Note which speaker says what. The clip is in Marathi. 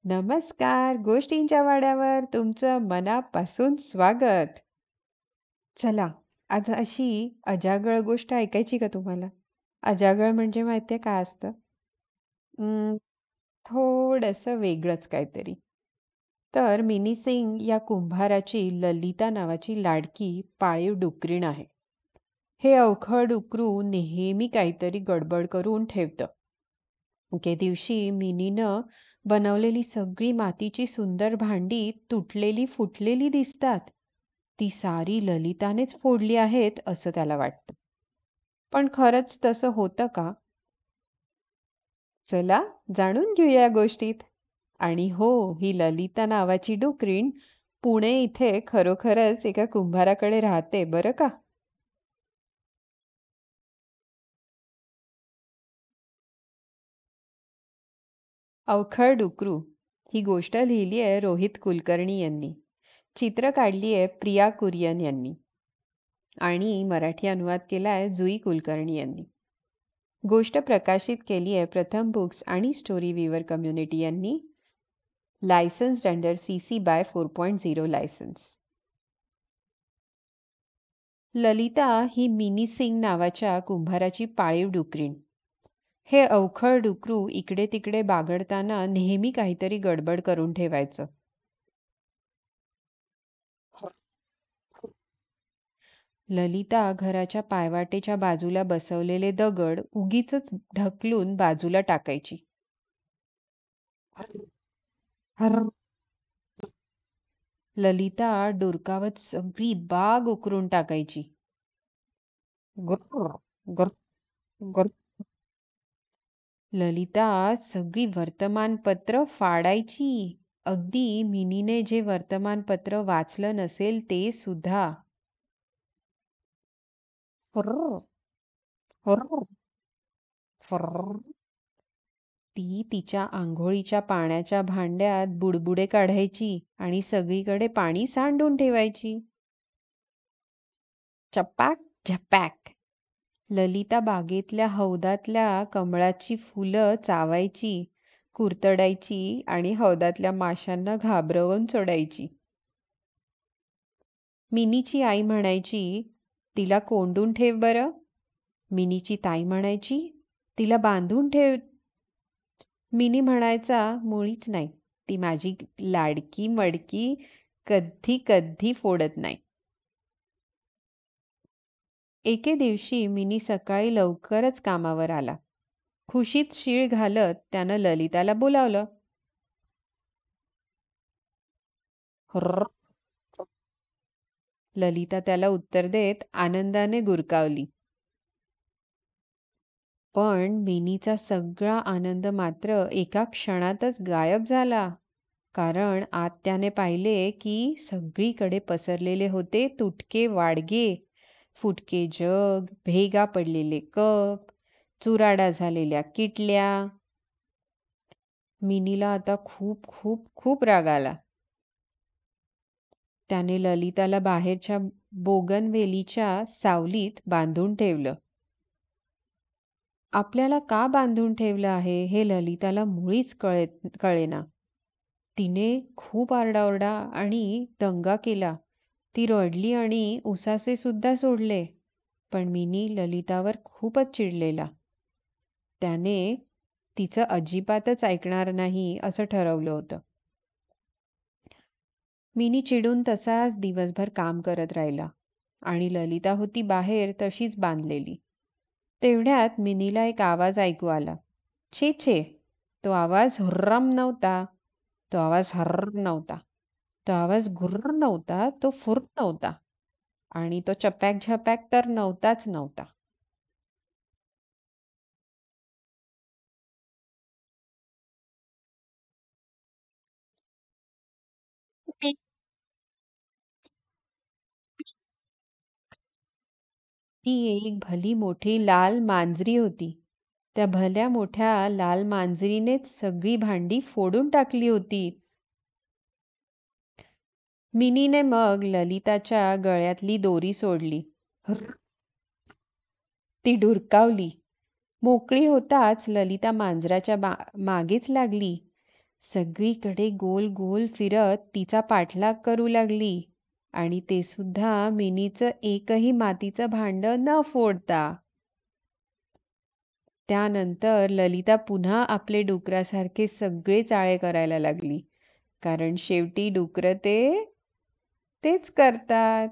Speaker 1: नमस्कार. गोष्टींच्या वाड्यावर तुमचं मनापासून स्वागत. चला, आज अशी अजागळ गोष्ट ऐकायची का तुम्हाला? अजागळ म्हणजे माहिती आहे काय असतं? अं, थोडंसं वेगळंच काहीतरी. तर मिनी सिंग या कुंभाराची ललिता नावाची लाडकी पाळीव डुकरीण आहे. हे अवखळ डुकरू नेहमी काहीतरी गडबड करून ठेवतं. एके दिवशी मिनीनं बनवलेली सगळी मातीची सुंदर भांडी तुटलेली फुटलेली दिसतात. ती सारी ललितानेच फोडली आहेत असं त्याला वाटतं. पण खरंच तसं होतं का? चला जाणून घेऊया या गोष्टीत. आणि हो, ही ललिता नावाची डुकरीण पुणे इथे खरोखरच एका कुंभाराकडे राहते बरं का. अवखळ डुकरू ही गोष्ट लिहिली आहे रोहित कुलकर्णी यांनी. चित्र काढली आहे प्रिया कुरियन यांनी. आणि मराठी अनुवाद केला आहे जुई कुलकर्णी यांनी. गोष्ट प्रकाशित केली आहे प्रथम बुक्स आणि स्टोरी विवर कम्युनिटी यांनी. Licensed under CC by 4.0 license. Lalita ही मिनी सिंग नावाच्या कुंभाराची पाळीव डुकरीण. हे अवखळ डुकरू इकडे तिकडे बागडताना नेहमी काहीतरी गडबड करून ठेवायचं. ललिता घराच्या पायवाटेच्या बाजूला बसवलेले दगड उगीचच ढकलून बाजूला टाकायची. ललिता डुरकावत सगळी बाग उकरून टाकायची. गुर्र, गुर्र, गुर्र. ललिता सगळी वर्तमानपत्र फाडायची. अगदी मिनीने जे वर्तमानपत्र वाचलं नसेल ते सुद्धा. फुर्र, फुर्र, फुर्र. ती तिच्या आंघोळीच्या पाण्याच्या भांड्यात बुडबुडे काढायची आणि सगळीकडे पाणी सांडून ठेवायची. चपाक झपाक. ललिता बागेतल्या हौदातल्या कमळाची फुलं चावायची, कुरतडायची आणि हौदातल्या माशांना घाबरवून सोडायची. मिनीची आई म्हणायची, तिला कोंडून ठेव बरं. मिनीची ताई म्हणायची, तिला बांधून ठेव. मिनी म्हणायचा, मुळीच नाही. ती माझी लाडकी मडकी कधी कधी फोडत नाही. एके दिवशी मिनी सकाळी लवकरच कामावर आला. खुशीत शीळ घालत त्यानं ललिताला बोलावलं. हुर्र. ललिता त्याला उत्तर देत आनंदाने गुरकावली. पण मिनीचा सगळा आनंद मात्र एका क्षणातच गायब झाला. कारण आत त्याने पाहिले की सगळीकडे पसरलेले होते तुटके वाडगे, फुटके जग, भेगा पडलेले कप, चुराडा झालेल्या किटल्या. मिनीला आता खूप खूप खूप राग आला. त्याने ललिताला बाहेरच्या बोगनवेलीच्या सावलीत बांधून ठेवलं. आपल्याला का बांधून ठेवलं आहे हे ललिताला मुळीच कळेना. तिने खूप आरडाओरडा आणि दंगा केला. ती रडली आणि उसासे सुद्धा सोडले. पण मिनी ललितावर खूपच चिडलेला. त्याने तिचं अजिबातच ऐकणार नाही असं ठरवलं होतं. मिनी चिडून तसाच दिवसभर काम करत राहिला आणि ललिता होती बाहेर तशीच बांधलेली. तेवढ्यात मिनीला एक आवाज ऐकू आला. छे छे, तो आवाज हुर्राम नव्हता. तो आवाज हर्र नव्हता. तो आवाज गुर्र नव्हता. तो फुर नव्हता. आणि तो चपॅक झपॅक तर नव्हताच नव्हता. ती एक भली मोठी लाल मांजरी होती. त्या भल्या मोठ्या लाल मांजरीनेच सगळी भांडी फोडून टाकली होती. मिनीने मग ललिताच्या गळ्यातली दोरी सोडली. हुर्र. ती ढुरकावली. मोकळी होताच ललिता मांजराच्या मागेच लागली. सगळीकडे गोल गोल फिरत तिचा पाठलाग करू लागली आणि ते सुद्धा मिनीचं एकही मातीचं भांडं न फोडता. त्यानंतर ललिता पुन्हा आपले डुकरासारखे सगळे चाळे करायला लागली. कारण शेवटी डुकरं तेच करतात.